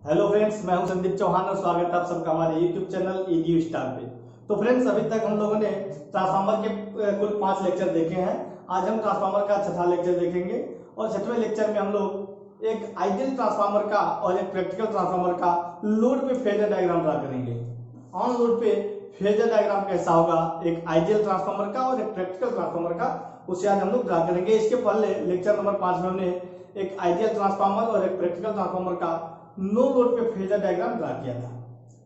Hello friends, मैं हूं संदीप चौहान और स्वागत है आप सबका हमारे यूट्यूब चैनल ईजी स्टार पे। तो फ्रेंड्स, अभी तक हम लोगों ने ट्रांसफार्मर के कुल 5 लेक्चर देखे हैं। आज हम ट्रांसफार्मर का छठा लेक्चर देखेंगे और छठवें लेक्चर में हम लोग एक आइडियल ट्रांसफार्मर का और एक प्रैक्टिकल ट्रांसफार्मर का लोड पे फेजर डायग्राम ड्रा करेंगे। ऑन लोड पे फेजर डायग्राम कैसा होगा, एक आइडियल ट्रांसफार्मर का और एक प्रैक्टिकल ट्रांसफार्मर का, उसे आज हम लोग ड्रा करेंगे। इसके पहले लेक्चर नंबर 5 में हमने एक आइडियल ट्रांसफार्मर और एक प्रैक्टिकल ट्रांसफार्मर का नो लोड पे फेजर डायग्राम ड्रा किया था।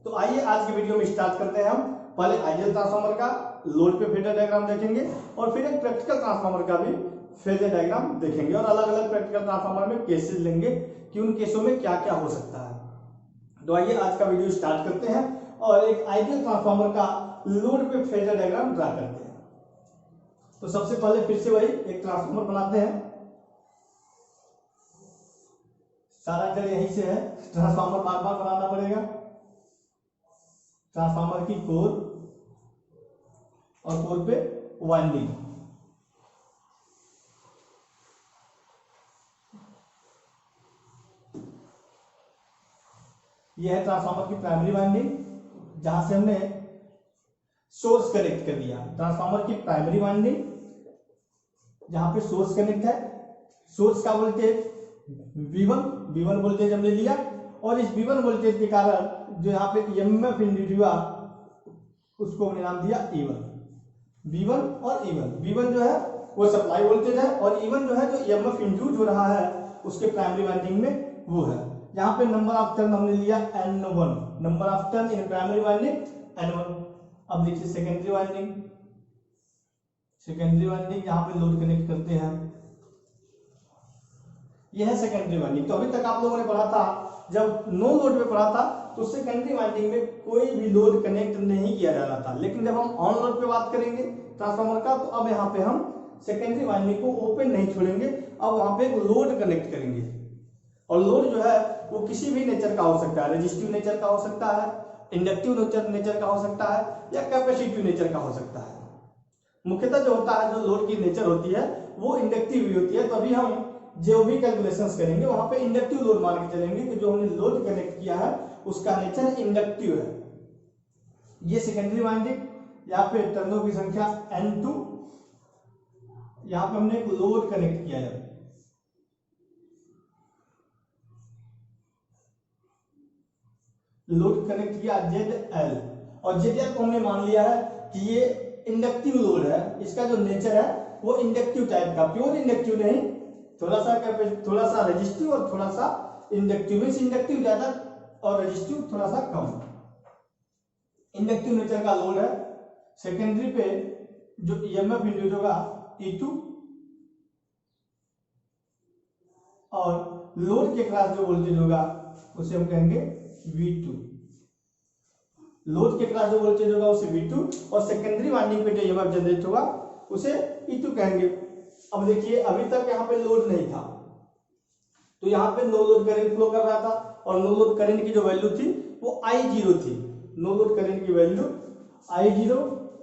तो आइए आज के वीडियो में स्टार्ट करते हैं। हम पहले आइडियल ट्रांसफार्मर का लोड पे फेजर डायग्राम देखेंगे और फिर एक प्रैक्टिकल ट्रांसफार्मर का भी फेजर डायग्राम देखेंगे और अलग अलग प्रैक्टिकल ट्रांसफार्मर में केसेस लेंगे कि उन केसों में क्या क्या हो सकता है। तो आइए आज का वीडियो स्टार्ट करते हैं और एक आइडियल ट्रांसफार्मर का लोड पे फेजर डायग्राम ड्रा करते हैं। तो सबसे पहले फिर से वही एक ट्रांसफार्मर बनाते हैं। सारा जड़ यहीं से है, ट्रांसफार्मर बार बार बनाना पड़ेगा। ट्रांसफार्मर की कोर और कोर पे वाइंडिंग, यह है ट्रांसफार्मर की प्राइमरी वाइंडिंग जहां से हमने सोर्स कनेक्ट कर दिया। ट्रांसफार्मर की प्राइमरी वाइंडिंग जहां पे सोर्स कनेक्ट है, सोर्स का वोल्टेज V1 वोल्टेज हमने लिया और इस V1 वोल्टेज के कारण जो यहाँ पे EMF इंड्यूस हुआ उसको हमने नाम दिया E1। V1 और E1, V1 जो है वो सप्लाई वोल्टेज है और E1 जो है जो EMF इंड्यूस हो रहा है उसके प्राइमरी वाइंडिंग में वो है। यहाँ पे नंबर ऑफ टर्न हमने लिया N1, number of turn in primary winding N1। अब देखिए सेकेंडरी वाइंडिंग, यहाँ पे लोड कनेक्ट करते हैं, यह है सेकेंडरी वाइंडिंग। तो अभी तक आप लोगों ने पढ़ा था, जब नो लोड पे पढ़ा था तो सेकेंडरी वाइंडिंग में कोई भी लोड कनेक्ट नहीं किया जा रहा था, लेकिन जब हम ऑन लोड पे बात करेंगे ट्रांसफार्मर का तो अब यहाँ पे हम सेकेंडरी वाइंडिंग को ओपन नहीं छोड़ेंगे, अब वहां पे एक लोड कनेक्ट करेंगे। और लोड जो है वो किसी भी नेचर का हो सकता है, रेजिस्टिव नेचर का हो सकता है, इंडक्टिव नेचर का हो सकता है या कैपेसिटिव नेचर का हो सकता है। मुख्यतः जो होता है, जो लोड की नेचर होती है वो इंडक्टिव भी होती है। तो अभी हम जो भी कैलकुलेशंस करेंगे वहां पे इंडक्टिव लोड मान के चलेंगे कि जो हमने लोड कनेक्ट किया है उसका नेचर इंडक्टिव है। ये सेकेंडरी वाइंडिंग, यहाँ पे टर्नों की संख्या N2, यहाँ पे हमने एक लोड कनेक्ट किया है, लोड कनेक्ट किया ZL और ZL को हमने मान लिया है कि ये इंडक्टिव लोड है। इसका जो नेचर है वो इंडक्टिव टाइप का, प्योर इंडक्टिव नहीं, थोड़ा सा रेजिस्टिव और थोड़ा सा इंडक्टिव। इंडक्टिव ज्यादा और रेजिस्टिव थोड़ा सा कम, इंडक्टिव नेचर का लोड है। सेकेंडरी पे जो EMF इंड्यूस होगा E2 और लोड के क्रॉस जो वोल्टेज होगा उसे हम कहेंगे V2। लोड के क्रॉस जो वोल्टेज होगा उसे V2 और सेकेंडरी वाइंडिंग पे जो EMF जनरेट होगा उसे E2 कहेंगे। अब देखिए, अभी तक यहाँ पे लोड नहीं था तो यहाँ पे नो लोड करंट फ्लो कर रहा था और नो लोड करंट की जो वैल्यू थी वो I0 थी। नो लोड करंट की वैल्यू I0,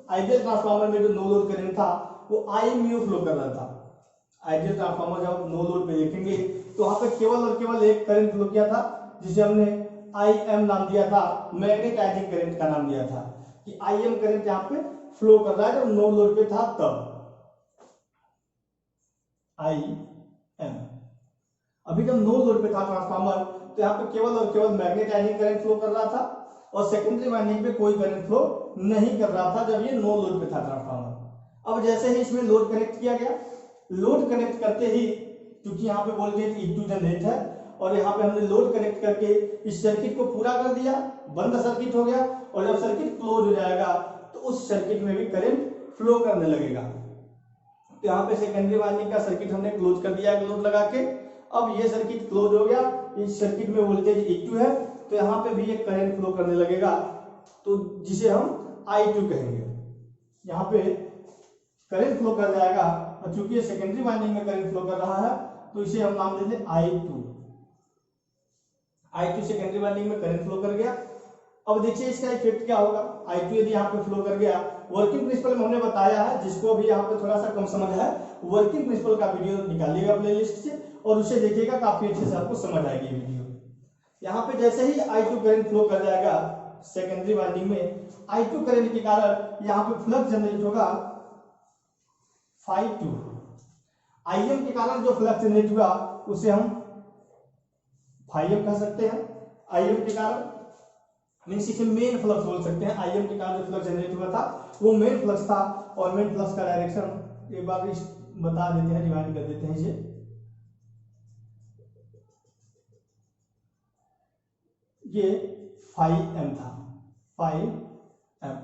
आइडियल ट्रांसफार्मर में जो नो लोड करंट था वो I म्यू फ्लो कर रहा था। आइडियल ट्रांसफार्मर जब नो लोड पे देखेंगे तो वहां पे केवल और केवल एक करंट फ्लो किया था जिसे हमने IM नाम दिया था, मैग्नेटाइजिंग करंट का नाम दिया था कि IM करंट यहाँ पे फ्लो कर रहा है जब नो लोड पे था तब IM। अभी जब नो लोड पे था ट्रांसफार्मर तो यहाँ पे केवल और केवल मैग्नेटाइजिंग करंट फ्लो कर रहा था और सेकेंडरी वाइंडिंग पे कोई करंट फ्लो नहीं कर रहा था जब ये नो लोड पे था ट्रांसफार्मर। अब जैसे ही इसमें लोड कनेक्ट किया गया, लोड कनेक्ट करते ही क्योंकि यहाँ पे वोल्टेज E2 जनरेट है और यहाँ पे हमने लोड कनेक्ट करके इस सर्किट को पूरा कर दिया, बंद सर्किट हो गया और जब सर्किट क्लोज हो जाएगा तो उस सर्किट में भी करंट फ्लो करने लगेगा। तो यहाँ पे सेकेंडरी वाइंडिंग का सर्किट हमने क्लोज कर दिया लोड लगा के। अब ये सर्किट क्लोज हो गया, इस सर्किट में वोल्टेज E2 है तो यहाँ पे भी एक करंट फ्लो करने लगेगा तो जिसे हम I2 कहेंगे। यहाँ पे करंट फ्लो कर जाएगा और चूंकि ये सेकेंडरी वाइंडिंग में करंट फ्लो कर रहा है तो इसे हम नाम देते हैं I2। सेकेंडरी वाइंडिंग में करंट फ्लो कर गया। अब देखिए इसका इफेक्ट क्या होगा। I2 यदि यहाँ पे फ्लो कर गया, वर्किंग प्रिंसिपल में हमने बताया है, जिसको अभी यहाँ पे थोड़ा सा कम समझ है वर्किंग प्रिंसिपल का वीडियो निकालिएगा प्लेलिस्ट से और उसे देखिएगा, काफी अच्छे से आपको समझ आएगी वीडियो। यहाँ पे जैसे ही I2 करंट फ्लो कर जाएगा सेकेंडरी वाइंडिंग में, I2 करंट के कारण यहाँ पे फ्लक्स जनरेट होगा phi2। IM के कारण जो फ्लक्स जनरेट हुआ उसे हम phi m कह सकते हैं। IM के कारण मीन्स इसे मेन फ्लक्स बोल सकते हैं। IM के कारण जो फ्लक्स जनरेट हुआ था वो मेन फ्लक्स था, और मेन फ्लक्स का डायरेक्शन एक बार बता देते हैं, रिवाइंड कर देते हैं इसे। ये phi m था, phi m।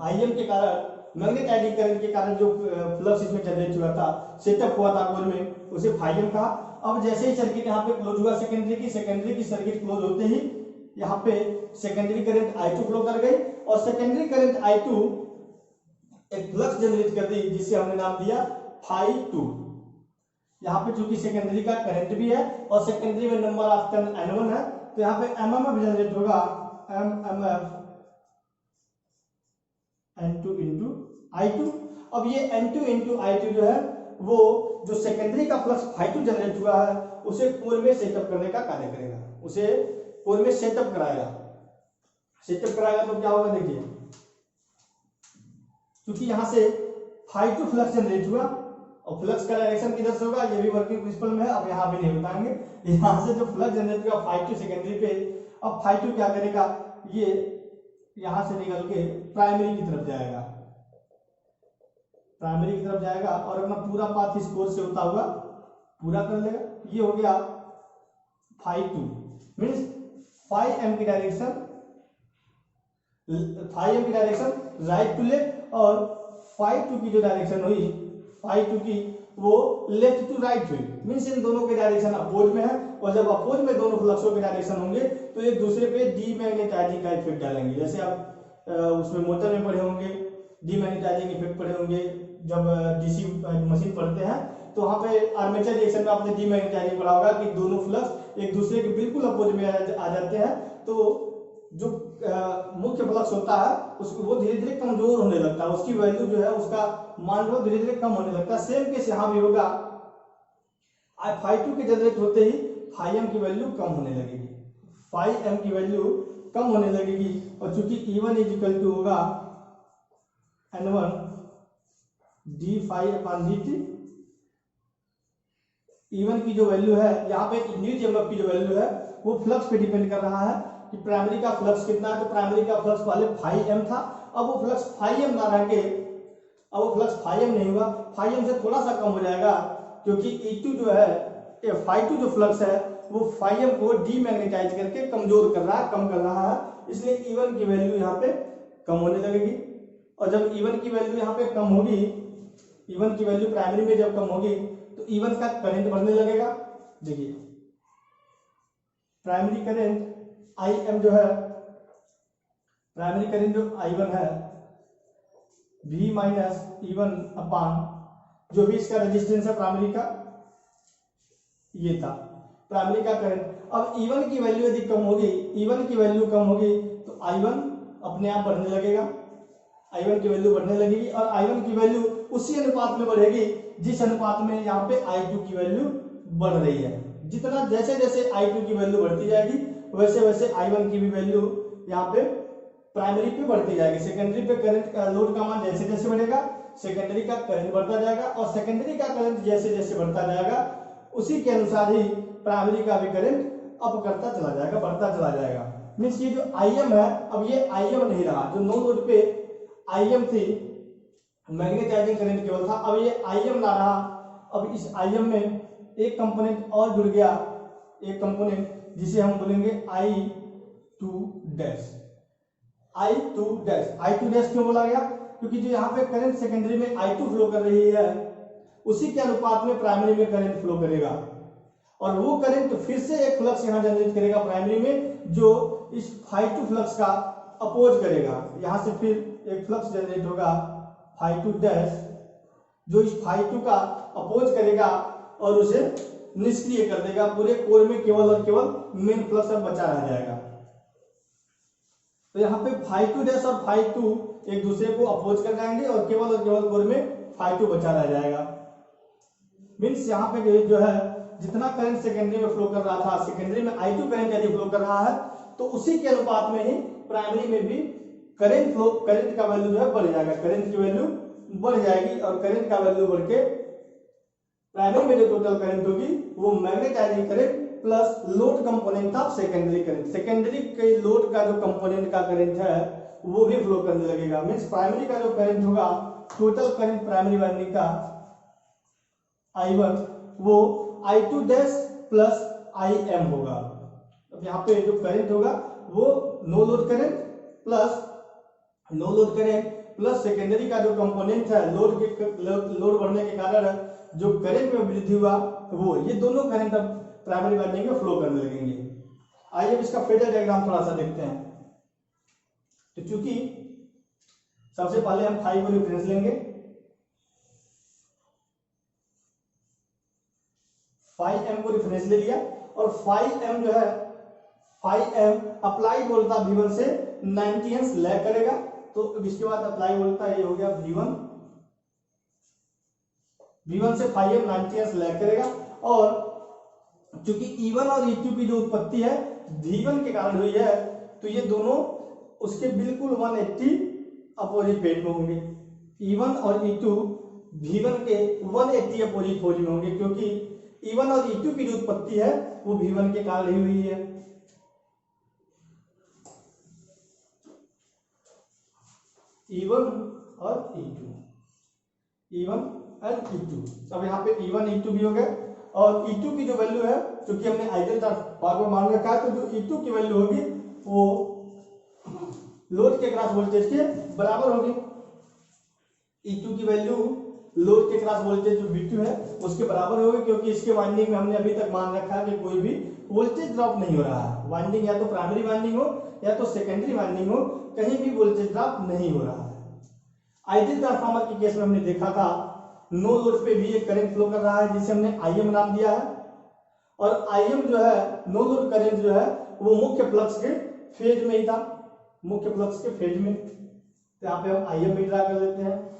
IM के कारण मैग्नेटाइजिंग करंट के कारण जो फ्लक्स इसमें जनरेट हुआ था, सेटअप हुआ था कोर में, उसे phi m कहा। अब जैसे ही सर्किट यहाँ पे क्लोज हुआ सेकेंडरी की सर्किट क्लोज होते ही यहाँ पे सेकेंडरी करंट I2 फ्लो कर गई, और सेकेंडरी करंट I2 एक फ्लक्स जनरेट कर दी जिसे हमने नाम दिया phi2। यहाँ पे चूंकि सेकेंडरी का करंट भी है और सेकेंडरी में नंबर ऑफ टर्न N1 है, तो यहाँ पे MMF जनरेट होगा MMF N2 इंटू I2। अब ये N2 इंटू I2 जो है वो जो सेकेंडरी का फ्लक्स phi2 जनरेट हुआ है उसे कोर में सेटअप करने का कार्य करेगा, उसे कोर में सेटअप कराएगा। सेटअप कराएगा तो क्या होगा देखिए, क्योंकि यहां से phi2 फ्लक्स जनरेट हुआ और फ्लक्स का डायरेक्शन किधर से होगा ये भी वर्किंग प्रिंसिपल में है, अब यहां भी नहीं बताएंगे। यहां से जो फ्लक्स जनरेट हुआ phi2 सेकेंडरी पे, अब phi2 क्या करेगा, ये यहां से निकल के प्राइमरी की तरफ जाएगा, प्राइमरी की तरफ जाएगा और अपना पूरा पाथ इस कोर से होता हुआ पूरा कर लेगा। ये हो गया phi2 मींस phi m की डायरेक्शन, phi m की डायरेक्शन राइट टू लेफ्ट, और phi2 की जो डायरेक्शन हुई phi2 की वो लेफ्ट टू राइट हुई। मींस इन दोनों के डायरेक्शन अपोज में है, और जब अपोज में दोनों फ्लक्सों के डायरेक्शन होंगे तो एक दूसरे पे डीमैग्नेटाइजिंग का इफेक्ट डालेंगे। जैसे आप उसमें मोटर में पढ़े होंगे, डीमैग्नेटाइजिंग इफेक्ट पढ़े होंगे, जब डीसी मशीन पढ़ते हैं तो वहां पे आर्मेचर रिएक्शन में आपने डीमैग्नेटाइजिंग पढ़ा होगा कि दोनों फ्लक्स एक दूसरे के बिल्कुल अपोज में आ जाते हैं, तो जो मुख्य फ्लक्स होता है उसको वो धीरे धीरे कमजोर होने लगता है, उसकी वैल्यू जो है उसका मान लो धीरे धीरे कम होने लगता है। सेम केस यहाँ भी होगा, phi2 के जनरेट होते ही phi m की वैल्यू कम होने लगेगी, phi m की वैल्यू कम होने लगेगी, और चूंकि E1 इज इक्वल टू होगा N1 d phi upon dt। E1 की जो वैल्यू है यहाँ पे इंड्यूस्ड EMF की जो वैल्यू है वो फ्लक्स पे डिपेंड कर रहा है कि प्राइमरी का फ्लक्स कितना है। तो प्राइमरी का फ्लक्स पहले phi m था, अब वो फ्लक्स phi m ना रह के अब वो फ्लक्स phi m नहीं हुआ, phi m से थोड़ा सा कम हो जाएगा, क्योंकि E2 जो है phi2 जो फ्लक्स है वो phi m को डीमैग्नेटाइज करके कमजोर कर रहा है, कम कर रहा है, इसलिए E1 की वैल्यू यहाँ पे कम होने लगेगी। और जब E1 की वैल्यू यहाँ पे कम होगी, E1 की वैल्यू प्राइमरी में जब कम होगी तो E1 का करंट बढ़ने लगेगा। देखिए प्राइमरी करंट IM जो है, प्राइमरी करंट जो I1 है V माइनस E1 अपान जो भी इसका रेजिस्टेंस है प्राइमरी का, ये था प्राइमरी का करंट। अब E1 की वैल्यू यदि कम होगी, E1 की वैल्यू कम होगी तो I1 अपने आप बढ़ने लगेगा, I1 की वैल्यू बढ़ने लगेगी, और I1 की वैल्यू उसी अनुपात में बढ़ेगी जिस अनुपात में यहाँ पे I2 की वैल्यू बढ़ रही है। जितना जैसे जैसे I2 की वैल्यू बढ़ती जाएगी वैसे वैसे I1 की भी वैल्यू यहाँ पे प्राइमरी पे बढ़ती जाएगी। सेकेंडरी पे करंट का लोड का मान जैसे जैसे बढ़ेगा सेकेंडरी का करंट बढ़ता जाएगा, और सेकेंडरी का करंट जैसे जैसे बढ़ता जाएगा उसी के अनुसार ही प्राइमरी का भी करंट अप करता चला जाएगा, बढ़ता चला जाएगा। मीन्स ये जो IM है अब ये IM नहीं रहा, जो नो लोड पे IM थी मैग्नेटाइजिंग करंट केवल था, अब ये IM ना रहा। अब इस IM में एक कंपोनेंट और जुड़ गया, एक कंपोनेंट जिसे हम बोलेंगे I2 dash. I2 dash, I2 dash क्यों बोला गया, क्योंकि जो यहाँ पे करंट सेकेंडरी में I2 फ्लो कर रही है उसी के अनुपात में प्राइमरी में करंट फ्लो करेगा, और वो करंट फिर से एक फ्लक्स यहाँ जनरेट करेगा प्राइमरी में जो इस phi2 फ्लक्स का अपोज करेगा। यहाँ से फिर एक फ्लक्स जनरेट होगा phi2 डैश जो इस phi2 का अपोज करेगा और उसे निष्क्रिय कर देगा, पूरे कोर में केवल और केवल मेन फ्लक्स अब बचा रह जाएगा। तो यहाँ पे phi2 डैश और phi2 एक दूसरे को अपोज कर जाएंगे और केवल कोर में phi2 बचा रह जाएगा। मीन्स यहाँ पे जो है जितना करंट सेकेंडरी में फ्लो कर रहा था, सेकेंडरी में I2 करंट यदि फ्लो कर रहा है तो उसी के अनुपात में ही प्राइमरी में भी करंट फ्लो, करंट का वैल्यू जो है बढ़ जाएगा, करंट की वैल्यू बढ़ जाएगी और करंट का वैल्यू बढ़ के प्राइमरी में जो टोटल करंट होगी वो magnetizing current plus load component of secondary current, secondary के लोड का जो कंपोनेंट का करंट है वो भी फ्लो करने लगेगा। मींस प्राइमरी का जो करंट होगा, टोटल करंट प्राइमरी वाइंडिंग का I1 वो I2 डैश प्लस IM होगा। अब यहाँ पे जो करंट होगा वो no load current plus secondary का जो कंपोनेंट है, लोड बढ़ने के कारण जो करंट में वृद्धि हुआ वो, ये दोनों करंट अब प्राइमरी वाइंडिंग में फ्लो करने लगेंगे। आइए इसका फेजर डायग्राम थोड़ा सा देखते हैं। तो चूंकि सबसे पहले हम 5 को रेफरेंस लेंगे, 5M को रेफरेंस ले लिया और 5M जो है 5M अप्लाई वोल्टा V1 से 90 एम्स लैग करेगा। तो इसके बाद अप्लाई वोल्टा ये हो गया V1 से 5M 90 एम्स लैग करेगा। और चूंकि E1 और E2 की जो उत्पत्ति है V1 के कारण हुई है, तो ये दोनों उसके बिल्कुल 180 अपोजिट फेज में होंगे। E1 और E2 V1 के 180 अपोजिट फेज में होंगे, क्योंकि E1 और E2 की जो उत्पत्ति है वो V1 के कारण ही हुई है। E1 और E2, अब यहाँ पे E1 E2 भी हो गए और E2 की जो वैल्यू है, क्योंकि हमने आइडियल ट्रांसफार्मर मान रखा है, तो जो E2 की वैल्यू होगी वो लोड के क्रॉस वोल्टेज के बराबर होगी। E2 की वैल्यू लोड के क्रॉस वोल्टेज जो V2 है उसके बराबर होगी, क्योंकि इसके वाइंडिंग में हमने अभी तक मान रखा है कि कोई भी वोल्टेज ड्रॉप नहीं हो रहा है। वाइंडिंग या तो प्राइमरी वाइंडिंग हो या तो सेकेंडरी वाइंडिंग हो, कहीं भी वोल्टेज ड्रॉप नहीं हो रहा है। आइडियल ट्रांसफार्मर के केस में हमने देखा था नो लोड पे भी एक करंट फ्लो कर रहा है जिसे हमने IM नाम दिया है, और IM जो है नो लोड करंट जो है वो मुख्य फ्लक्स के फेज में ही था, मुख्य फ्लक्स के फेज में। तो यहाँ पे हम IM भी ड्रा कर लेते हैं।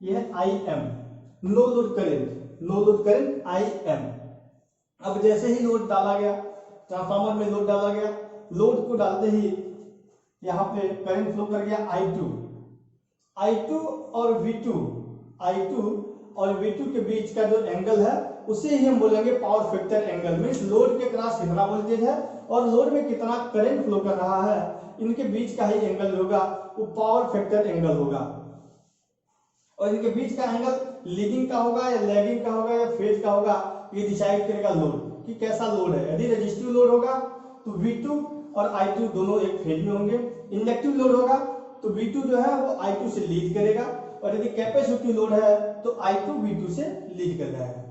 यह है IM, no load current IM। अब जैसे ही लोड डाला गया, ट्रांसफार्मर में लोड डाला गया, लोड को डालते ही यहाँ पे करंट फ्लो कर गया I2 और V2 के बीच का जो एंगल है उसे ही हम बोलेंगे power factor angle. Means load के क्रॉस कितना वोल्टेज है और लोड में कितना करंट फ्लो कर रहा है, इनके बीच का ही एंगल होगा वो पावर फैक्टर एंगल होगा। और इनके बीच का एंगल लीडिंग का होगा या लैगिंग का होगा या फेज का होगा, ये डिसाइड करेगा लोड कि कैसा लोड है। यदि रेजिस्टिव लोड होगा तो V2 और I2 दोनों एक फेज में होंगे। इंडक्टिव लोड होगा तो V2 जो है वो I2 से लीड करेगा, और यदि कैपेसिटिव लोड है तो I2 V2 से लीड कर जाएगा।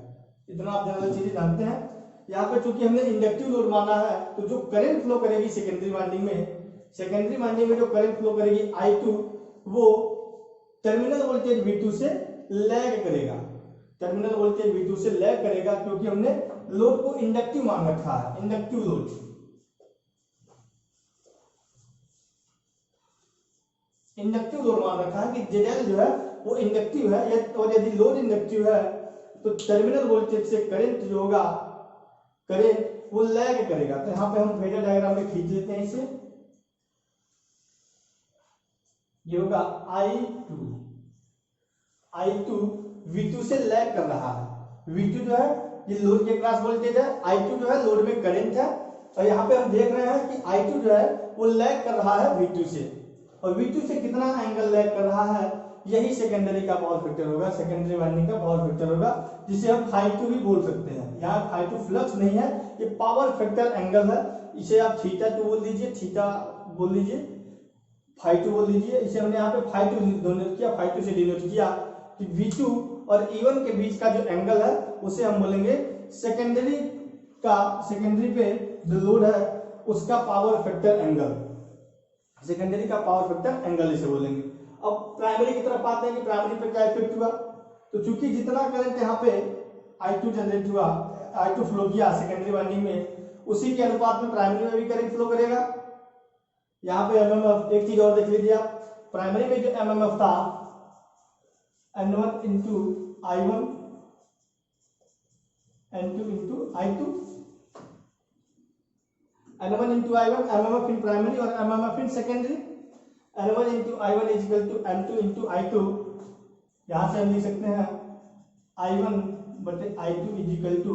इतना आप जनरल चीजें जानते हैं। यहाँ पे चूंकि हमने इंडक्टिव लोड माना है, तो जो करंट फ्लो करेगी सेकेंडरी वाइंडिंग में जो करंट फ्लो करेगी I2 वो टर्मिनल वोल्टेज V2 से लैग करेगा, क्योंकि हमने लोड को इंडक्टिव मान रखा है, इंडक्टिव लोड। मान रखा है कि ZL जो है वो इंडक्टिव है, और यदि लोड इंडक्टिव है तो टर्मिनल वोल्टेज से करंट जो होगा, करंट वो लैग करेगा। तो यहाँ पे हम फेजर डायग्राम में खींच लेते हैं इसे। ये होगा I2 V2 से लैग कर रहा है। V2 जो है ये लोड के क्रॉस वोल्टेज है, I2 जो है लोड में करंट है, और यहाँ पे हम देख रहे हैं कि I2 जो है वो लैग कर रहा है V2 से, और V2 से कितना एंगल लैग कर रहा है, यही सेकेंडरी का पावर फैक्टर होगा, सेकेंडरी वाइंडिंग का पावर फैक्टर होगा, जिसे हम ∅2 भी बोल सकते हैं। यहाँ ∅2 फ्लक्स नहीं है, ये पावर फैक्टर एंगल है। इसे आप θ2 बोल लीजिए, थीटा बोल लीजिए, ∅2 बोल लीजिए। इसे हमने यहाँ पे ∅2 डोनेट किया, ∅2 से डिनोट किया कि V2 और E1 के बीच का जो एंगल है उसे हम बोलेंगे सेकेंडरी पे जो लोड है उसका पावर फैक्टर एंगल, सेकेंडरी का पावर फैक्टर एंगल इसे बोलेंगे। अब प्राइमरी की तरफ आते हैं कि प्राइमरी पे क्या इफेक्ट हुआ। तो चूंकि जितना करंट यहाँ पे I2 जनरेट हुआ, I2 फ्लो किया सेकेंडरी वाइंडिंग में, उसी के अनुपात में प्राइमरी में भी करंट फ्लो करेगा। यहाँ पे MMF, एक चीज और देख लीजिए आप, प्राइमरी में जो MMF था N1 × I1 N2 into I2, N1 into I1, MMF in primary और MMF in secondary। N1 into I1 is equal to N2 into I2। यहाँ से हम लिख सकते हैं I1 बटे I2 is equal to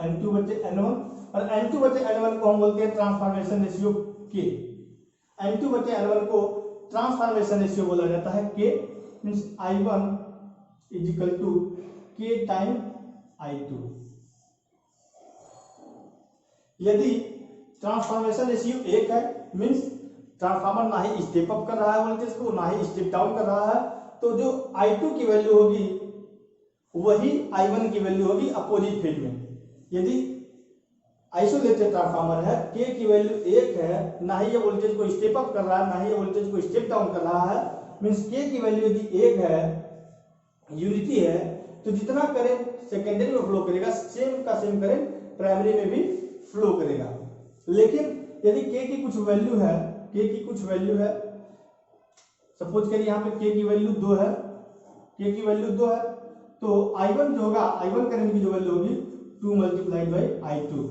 N2 बटे N1, और N2 बटे N1 को हम बोलते हैं ट्रांसफॉर्मेशन रेशियो K। N2 बटे N1 को ट्रांसफॉर्मेशन रेशियो बोला जाता है K, means I1 is equal to K time I2। यदि ट्रांसफॉर्मेशन रेशियो 1 है, मीन्स ट्रांसफार्मर ना ही स्टेप अप कर रहा है वोल्टेज को, ना ही स्टेप डाउन कर रहा है, तो जो I2 की वैल्यू होगी वही I1 की वैल्यू होगी अपोजिट फेज में। यदि आइसोलेटेड ट्रांसफार्मर है, K की वैल्यू 1 है, ना ही ये वोल्टेज को स्टेप अप कर रहा है, ना ही ये वोल्टेज को स्टेप डाउन कर रहा है, मीन्स K की वैल्यू यदि 1 है, यूनिटी है, तो जितना करंट सेकेंडरी में फ्लो करेगा सेम का सेम करंट प्राइमरी में भी फ्लो करेगा। लेकिन यदि K की कुछ वैल्यू है, K की कुछ वैल्यू है, सपोज करिए यहाँ पे K की वैल्यू 2 है, K की वैल्यू 2 है, तो I1 जो होगा, I1 करंट की जो वैल्यू होगी 2 multiplied by I2,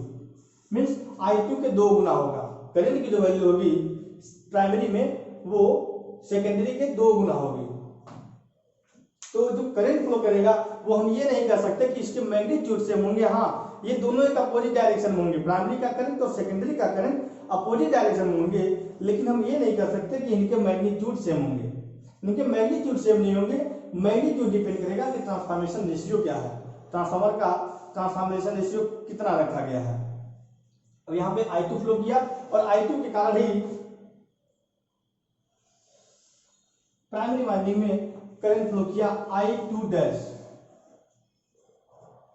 means I2 के 2 गुना होगा। करंट की जो वैल्यू होगी प्राइमरी में वो सेकेंडरी के 2 गुना होगी। तो जो करंट फ्लो करेगा वो हम ये नहीं कर सकते कि इसके मैग्नीट्यूड सेम होंगे। हाँ, ये दोनों एक अपोजिट डायरेक्शन में होंगे, प्राइमरी का करंट और सेकेंडरी का करंट अपोजिट डायरेक्शन में होंगे, लेकिन हम ये नहीं कर सकते कि इनके मैग्नीट्यूड सेम होंगे। इनके मैग्नीट्यूड सेम नहीं होंगे, मैग्नीट्यूड डिपेंड करेगा कि ट्रांसफॉर्मेशन रेशियो क्या है, ट्रांसफार्मर का ट्रांसफॉर्मेशन रेशियो कितना रखा गया है। अब यहाँ पे I2 फ्लो किया और I2 के कारण ही प्राइमरी वाइंडिंग में करंट फ्लो किया I2 dash,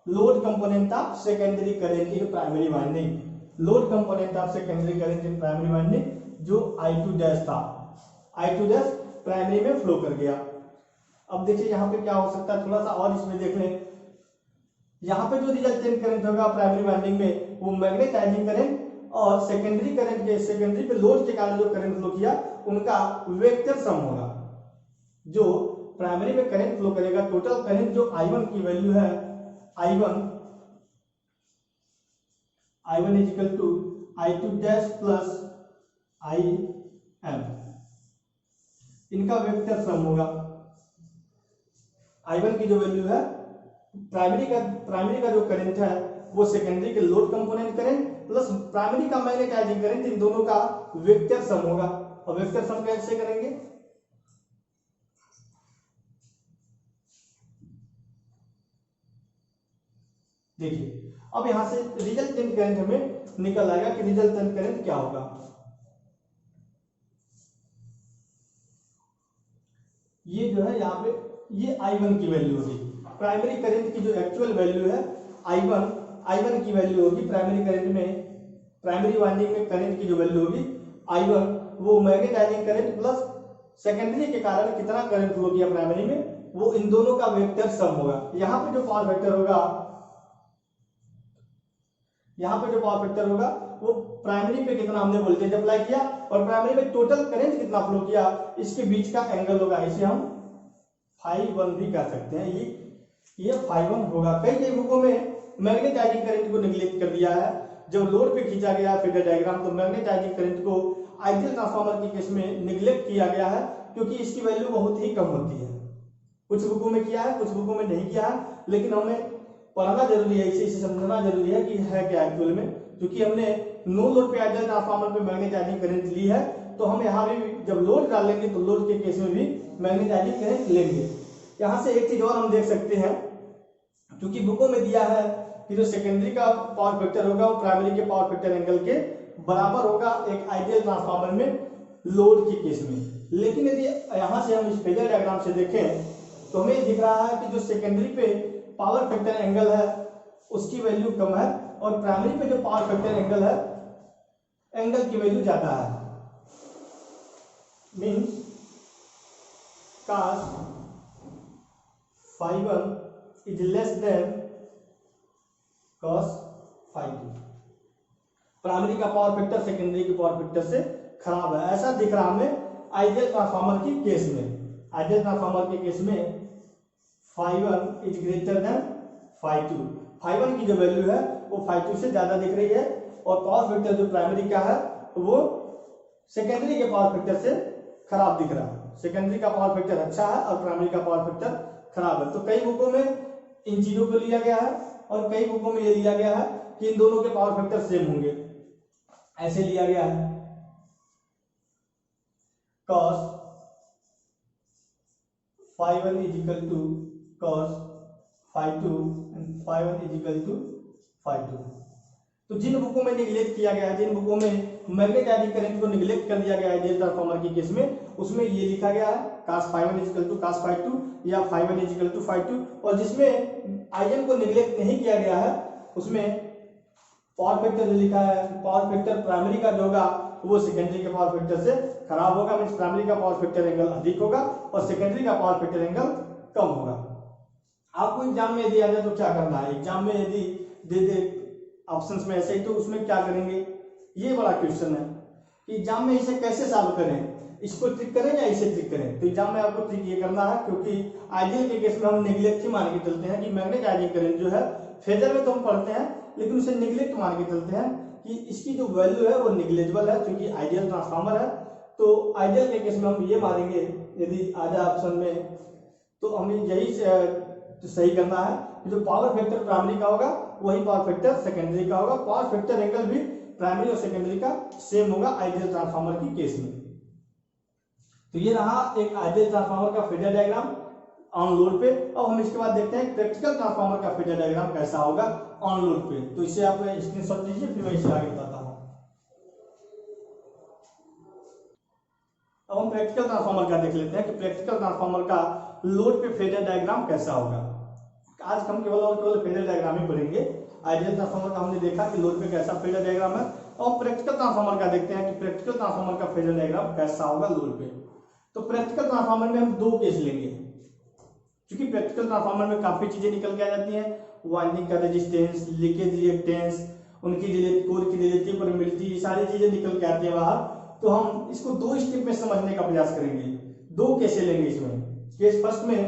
load component of secondary current in primary winding, load component of secondary current in primary winding जो I2 डैश था, I2 डैश प्राइमरी में फ्लो कर गया। अब देखिए यहाँ पे क्या हो सकता है, थोड़ा सा और इसमें देख लें। यहाँ पे जो रिजल्टेंट करंट होगा प्राइमरी वाइंडिंग में वो मैग्नेटाइजिंग करंट और सेकेंडरी करंट के, सेकेंडरी पे लोड के कारण जो करंट फ्लो किया उनका वेक्टर सम होगा। जो प्राइमरी में करंट फ्लो करेगा, टोटल करंट जो I1 की वैल्यू है, I1 is equal to I2 dash plus IM, इनका वेक्टर सम होगा। I1 की जो वैल्यू है प्राइमरी का जो करंट है वो सेकेंडरी के load component current plus primary का मैग्नेटाइजिंग करंट, इन दोनों का वेक्टर सम होगा। और वेक्टर सम कैसे करेंगे, देखिए अब यहां से रिजल्टेंट करंट हमें निकल आएगा कि रिजल्टेंट करंट क्या होगा। ये जो है यहाँ पे ये I1 की वैल्यू होगी, प्राइमरी करंट की जो एक्चुअल वैल्यू है I1 की वैल्यू होगी प्राइमरी करंट में, प्राइमरी वाइंडिंग में करंट की जो वैल्यू होगी I1, वो मैग्नेटाइजिंग करंट प्लस सेकेंडरी के कारण कितना करंट फ्लो किया प्राइमरी में, वो इन दोनों का वेक्टर सम होगा। यहाँ पे जो पावर फैक्टर होगा, यहाँ पे जो पावर फैक्टर होगा वो प्राइमरी पे कितना हमने वोल्टेज अप्लाई किया और प्राइमरी में टोटल करंट कितना फ्लो किया, इसके बीच का एंगल होगा। इसे हम φ1 भी कह सकते हैं, ये φ1 होगा। कई बुकों में मैग्नेटाइजिंग करंट को निगलेक्ट कर दिया है, जब लोड पे खींचा गया फिगर डायग्राम तो मैग्नेटाइजिंग करंट को आइडियल ट्रांसफार्मर के केस में निगलेक्ट किया गया है, क्योंकि इसकी वैल्यू बहुत ही कम होती है। कुछ बुकों में किया है, कुछ बुकों में नहीं किया है, लेकिन हमें पढ़ना जरूरी है, इसे समझना जरूरी है कि है क्या एक्चुअल में। क्योंकि हमने नो लोड पे आइडियल ट्रांसफार्मर पे मैग्नेटाइजिंग करंट ली है, तो हम यहाँ भी जब लोड डालेंगे तो लोड के केस में भी मैग्नेटाइजिंग करंट लेंगे। यहाँ से एक चीज और हम देख सकते हैं, क्योंकि बुकों में दिया है कि जो सेकेंडरी का पावर फैक्टर होगा वो प्राइमरी के पावर फैक्टर एंगल के बराबर होगा एक आइडियल ट्रांसफार्मर में लोड के केस में। लेकिन यदि यहाँ से हम इस फेजर डायग्राम से देखें तो हमें दिख रहा है कि जो सेकेंडरी पे पावर फैक्टर एंगल है उसकी वैल्यू कम है और प्राइमरी पे जो पावर फैक्टर एंगल है एंगल की वैल्यू ज्यादा है, means cos φ1 is less than cos φ2। Primary का पावर फैक्टर सेकेंडरी के पावर फैक्टर से खराब है, ऐसा दिख रहा हमें आइडियल ट्रांसफार्मर के केस में। आइडियल ट्रांसफार्मर के केस में φ1 इज ग्रेटर देन φ2, φ1 की जो वैल्यू है वो φ2 से ज्यादा दिख रही है, और पावर फैक्टर जो प्राइमरी का है वो सेकेंडरी के पावर फैक्टर से खराब दिख रहा है। सेकेंडरी का पावर फैक्टर अच्छा है और प्राइमरी का पावर फैक्टर खराब है। तो कई बुकों में इन चीजों को लिया गया है और कई बुकों में ये लिया गया है कि इन दोनों के पावर फैक्टर सेम होंगे, ऐसे लिया गया है। cos φ1 is equal to cos φ2 and φ1 is equal to φ2। तो जिन बुकों में निगलेक्ट किया गया है, जिन बुकों में मैग्नेटाइजिंग करंट को निगलेक्ट कर दिया गया है आइडियल ट्रांसफार्मर की केस में, उसमें ये लिखा गया है cos φ1 is equal to cos φ2 या φ1 is equal to φ2। और जिसमें आइडियल को निगलेक्ट नहीं किया गया है उसमें पावर फैक्टर जो लिखा है, पावर फैक्टर प्राइमरी का जो होगा वो सेकेंडरी के पावर फैक्टर से खराब होगा, मींस प्राइमरी का पावर फैक्टर एंगल अधिक होगा और सेकेंडरी का पावर फैक्टर एंगल कम होगा। आपको एग्जाम में यदि आ जाए तो क्या करना है, एग्जाम में यदि दे दे ऑप्शंस में ऐसे ही, तो उसमें क्या करेंगे, ये बड़ा क्वेश्चन है कि एग्जाम में इसे कैसे सॉल्व करें, इसको ट्रिक करें या इसे ट्रिक करें। तो एग्जाम में आपको ट्रिक ये करना है, क्योंकि आइडियल के केस में हम नेग्लेक्ट ही मान के चलते हैं कि मैग्नेटाइजिंग करंट जो है फेजर में तो हम पढ़ते हैं लेकिन उसे निगलेक्ट मान के चलते हैं कि इसकी जो वैल्यू है वो निगलेजिबल है, क्योंकि आइडियल ट्रांसफार्मर है। तो आइडियल के केस में हम ये मानेंगे, यदि आ जाए ऑप्शन में तो हमें यही सही करना है कि जो पावर फैक्टर प्राइमरी का होगा वही पावर फैक्टर सेकेंडरी का होगा, पावर फैक्टर एंगल भी प्राइमरी और सेकेंडरी का सेम होगा आइडियल ट्रांसफार्मर की केस में। तो ये रहा एक आइडियल ट्रांसफार्मर का फेजर डायग्राम ऑन लोड पे। अब हम इसके बाद देखते हैं प्रैक्टिकल ट्रांसफार्मर का फेजर डायग्राम कैसा होगा ऑन लोड पे। तो इसे आप स्क्रीनशॉट लीजिए, फिर मैं इसे आगे बताता हूं। अब हम प्रैक्टिकल ट्रांसफार्मर का देख लेते हैं कि प्रैक्टिकल ट्रांसफार्मर का लोड पे फेजर डायग्राम कैसा होगा। आज हम केवल और केवल फेजर डायग्राम ही पढ़ेंगे। आइडियल ट्रांसफार्मर का हमने देखा कि लोड पे कैसा फेजर डायग्राम है, और प्रैक्टिकल ट्रांसफार्मर का देखते हैं कि प्रैक्टिकल ट्रांसफार्मर का फेजर डायग्राम कैसा होगा लोड पे। तो प्रैक्टिकल ट्रांसफार्मर में हम दो केस लेंगे, क्योंकि प्रैक्टिकल ट्रांसफार्मर में काफी चीजें निकल के आ जाती हैं, वाइंडिंग का रेजिस्टेंस, लीकेज रिएक्टेंस, उनकी कोर की रिलेटिव परमिटिविटी, ये सारी चीजें निकल के आती है बाहर। तो हम इसको दो स्टेप में समझने का प्रयास करेंगे, दो केसें लेंगे इसमें। केस फर्स्ट में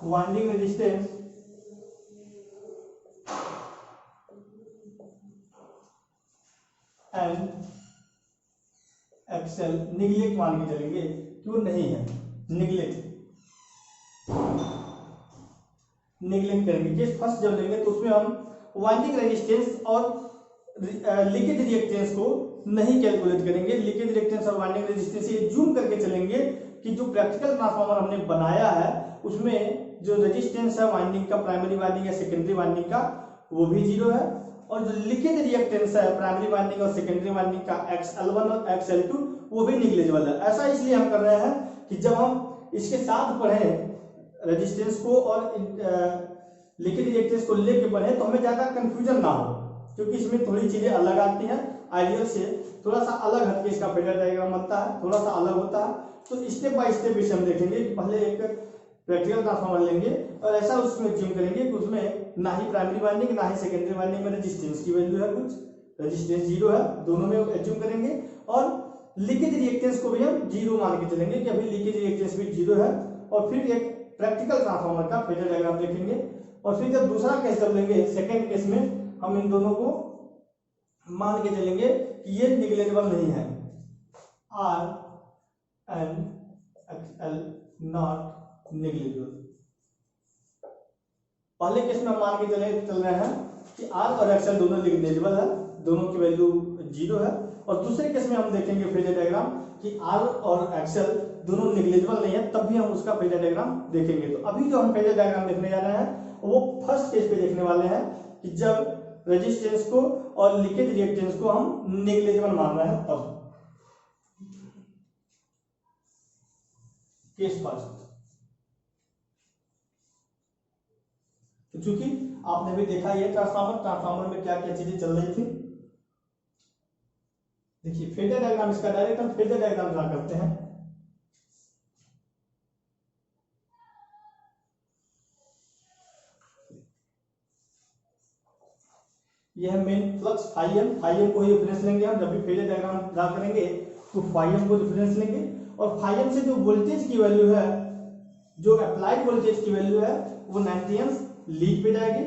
वाइंडिंग रेजिस्टेंस एंड एक्सेल निगलेक्ट मान के चलेंगे, क्यों नहीं है, निगलेक्ट करेंगे। केस फर्स्ट जब लेंगे तो उसमें हम वाइंडिंग रेजिस्टेंस और लीकेज रिएक्टेंस को नहीं कैलकुलेट करेंगे। लीकेज रिएक्टेंस और वाइंडिंग रेजिस्टेंस ये जूम करके चलेंगे कि जो प्रैक्टिकल ट्रांसफार्मर हमने बनाया है उसमें जो रेजिस्टेंस है वाइंडिंग का, प्राइमरी वाइंडिंग या सेकेंडरी वाइंडिंग का, वो भी जीरो है, और जो लीकेज रिएक्टेंस है प्राइमरी वाइंडिंग और सेकेंडरी वाइंडिंग का XL1 और XL2 वो भी निगलेजिबल है। ऐसा इसलिए हम कर रहे हैं कि जब हम इसके साथ पढ़ें रेजिस्टेंस को और लीकेज रिएक्टेंस को लेके पढ़ें तो हमें ज्यादा कंफ्यूजन ना हो, क्योंकि इसमें थोड़ी चीजें अलग आती हैं, आइडियल से थोड़ा सा अलग हटके इसका फेजर डायग्राम बनता है, थोड़ा सा अलग होता है। तो स्टेप बाय स्टेप इसे हम देखेंगे कि पहले एक प्रैक्टिकल ट्रांसफार्मर लेंगे और ऐसा उसमें ज्यूम करेंगे कि उसमें ना ही प्राइमरी वाइंडिंग ना ही सेकेंडरी वाइंडिंग में रेजिस्टेंस की वैल्यू है, कुछ रेजिस्टेंस जीरो है, दोनों में एज्यूम करेंगे। और लीकेज रिएक्टेंस को भी हम जीरो मान के चलेंगे कि अभी लीकेज रिएक्टेंस भी जीरो है, और फिर एक प्रैक्टिकल ट्रांसफार्मर का फेजर डायग्राम देखेंगे। और फिर जब दूसरा केस जब लेंगे, सेकेंड केस में हम इन दोनों को मान के चलेंगे कि ये निगलेजिबल नहीं है, R and XL not negligible. पहले केस में हम मान के चल रहे हैं कि R और XL दोनों नेग्लिजिबल है, दोनों की वैल्यू जीरो है। और दूसरे केस में हम देखेंगे फेजर डायग्राम कि R और XL दोनों नेग्लिजिबल नहीं है, तब भी हम उसका फेजर डायग्राम देखेंगे। तो अभी जो हम फेजर डायग्राम देखने जा रहे हैं वो फर्स्ट केस पे देखने वाले हैं कि जब रेजिस्टेंस को और लीकेज रिएक्टेंस को हम नेग्लिजिबल मान रहे हैं तब। केस फर्स्ट, तो चूंकि आपने भी देखा ये ट्रांसफार्मर में क्या क्या चीजें चल रही थी। देखिए फेजर डायग्राम, इसका डायरेक्ट हम फेजर डायग्राम ड्रा करते हैं। ये है main flux phi M. Phi M को ही रेफरेंस लेंगे हम जब भी फेजर डायग्राम ड्रा करेंगे, तो फाई एम को रेफरेंस लेंगे। और फाई एम से जो वोल्टेज की वैल्यू है, जो अप्लाइड वोल्टेज की वैल्यू है, वो 90 एम्स लीड पे जाएगी।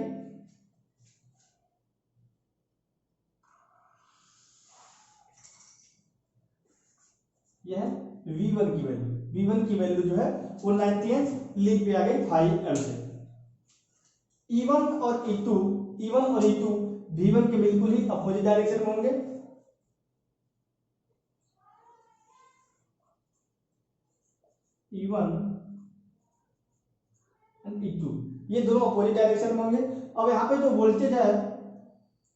यह है V1 की वैल्यू। V1 की वैल्यू जो है वो 90 एम्स लीड पे आ गई 5 एम से। E1 और E2 V1 के बिल्कुल ही अपोजिट डायरेक्शन में होंगे। E1 एंड E2 ये दोनों अपोजिट डायरेक्शन में होंगे। अब यहाँ पे जो वोल्टेज है,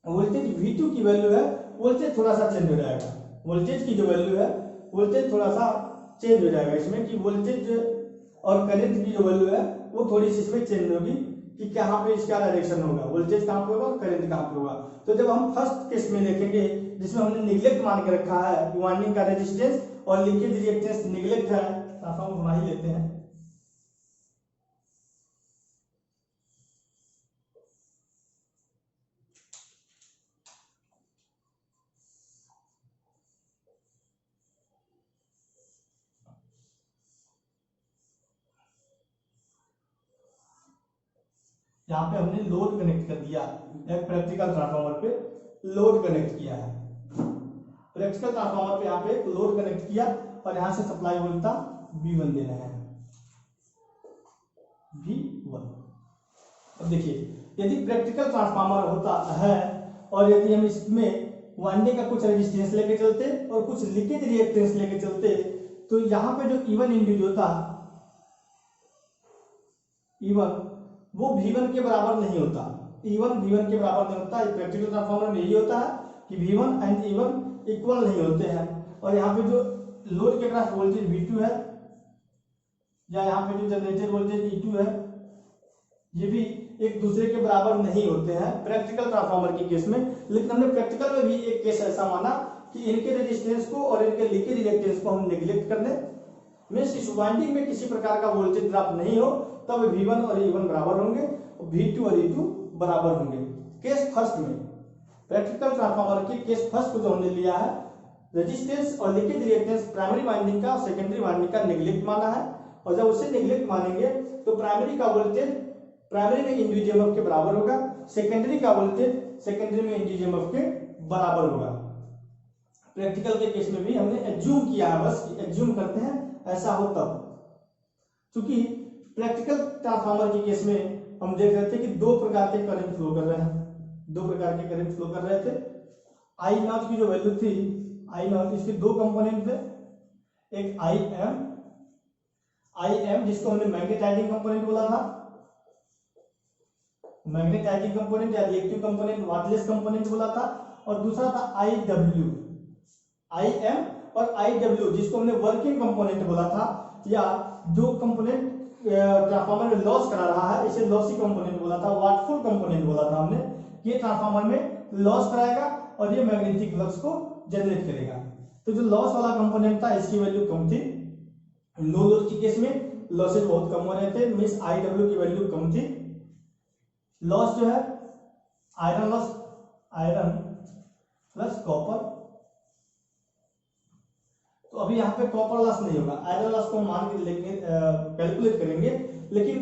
वोल्टेज V2 की वैल्यू है, वोल्टेज थोड़ा सा चेंज हो जाएगा। वोल्टेज की जो वैल्यू है, वोल्टेज थोड़ा सा चेंज हो जाएगा इसमें, कि वोल्टेज और करंट की जो वैल्यू है वो थोड़ी सी इसमें चेंज होगी, कि कहाँ पे इसका डायरेक्शन होगा, वोल्टेज कहाँ पे होगा और करंट कहाँ पे होगा। तो जब हम फर्स्ट केस में देखेंगे, जिसमें हमने निगलेक्ट मान के रखा है वाइंडिंग का रेजिस्टेंस और लीकेज रिएक्टेंस निगलेक्ट है, ट्रांसफार्मर बना ही लेते हैं। यहाँ पे हमने लोड कनेक्ट कर दिया, एक प्रैक्टिकल ट्रांसफार्मर पे लोड कनेक्ट किया है। प्रैक्टिकल ट्रांसफार्मर पे यहाँ पे लोड कनेक्ट किया और यहाँ से सप्लाई वोल्टेज V1 दे रहे हैं, V1। अब देखिए, यदि प्रैक्टिकल ट्रांसफार्मर होता है और यदि हम इसमें वाइंडिंग का कुछ रेजिस्टेंस लेके चलते और कुछ लीकेज रिएक्टेंस लेके चलते, तो यहाँ पे जो E1 इंड्यूस होता, E1 वो V1 के बराबर नहीं होता। E1 V1 के बराबर नहीं होता। प्रैक्टिकल ट्रांसफार्मर में यही होता है कि V1 एंड E1 इक्वल नहीं होते हैं। और यहाँ पे जो लोड के अक्रॉस वोल्टेज V2 है, या यहाँ पे जो जनरेटेड वोल्टेज E2 है, ये भी एक दूसरे के बराबर नहीं होते हैं प्रैक्टिकल ट्रांसफार्मर के केस में। लेकिन हमने प्रैक्टिकल में भी एक केस ऐसा माना कि इनके रेजिस्टेंस को और इनके लीकेज रिएक्टेंस को हम नेग्लेक्ट कर दें, मींस इस वाइंडिंग में किसी प्रकार का वोल्टेज ड्रॉप नहीं हो, तब V1 और E1 बराबर होंगे और V2 और E2 बराबर होंगे। केस फर्स्ट में, प्रैक्टिकल ट्रांसफार्मर के केस फर्स्ट को जो हमने लिया है, रेजिस्टेंस और लीकेज रिएक्टेंस प्राइमरी वाइंडिंग का सेकेंडरी वाइंडिंग का नेग्लेक्ट माना है। और जब उसे नेग्लेक्ट मानेंगे तो प्राइमरी का वोल्टेज प्राइमरी में इंड्यूस्ड ईएमएफ के बराबर होगा, सेकेंडरी का वोल्टेज सेकेंडरी में इंड्यूस्ड ईएमएफ के बराबर होगा। प्रैक्टिकल के केस में भी हमने एज्यूम किया है, बस एज्यूम करते हैं ऐसा हो तब। क्योंकि प्रैक्टिकल ट्रांसफार्मर के केस में हम देख रहे थे कि दो प्रकार के करंट फ्लो कर रहे हैं, दो प्रकार के करंट फ्लो कर रहे थे। आई नॉट की जो वैल्यू थी, आई नॉट, इसके दो कंपोनेंट थे, एक आई एम जिसको हमने मैग्नेटाइजिंग कंपोनेंट बोला था, मैग्नेटाइजिंग कंपोनेंट या रिएक्टिव कंपोनेंट, वाटलेस कंपोनेंट बोला था। और दूसरा था आई डब्ल्यू, आई एम और आई डब्ल्यू जिसको हमने वर्किंग कंपोनेंट बोला था, या जो कंपोनेंट ट्रांसफार्मर में लॉस करा रहा है इसे लॉसी कंपोनेंट बोला था, वाटफुल कंपोनेंट बोला था हमने। ये ट्रांसफार्मर में लॉस कराएगा और ये मैग्नेटिक फ्लक्स को जनरेट करेगा। तो जो लॉस वाला कंपोनेंट था इसकी वैल्यू कम थी, नो लोड के केस में लॉसेज बहुत कम हो रहे थे, मींस आई डब्ल्यू की वैल्यू कम थी। लॉस जो है iron loss, iron plus copper, तो अभी यहाँ पे कॉपर लॉस नहीं होगा, आयरन लॉस को मान के लेंगे, कैलकुलेट करेंगे, लेकिन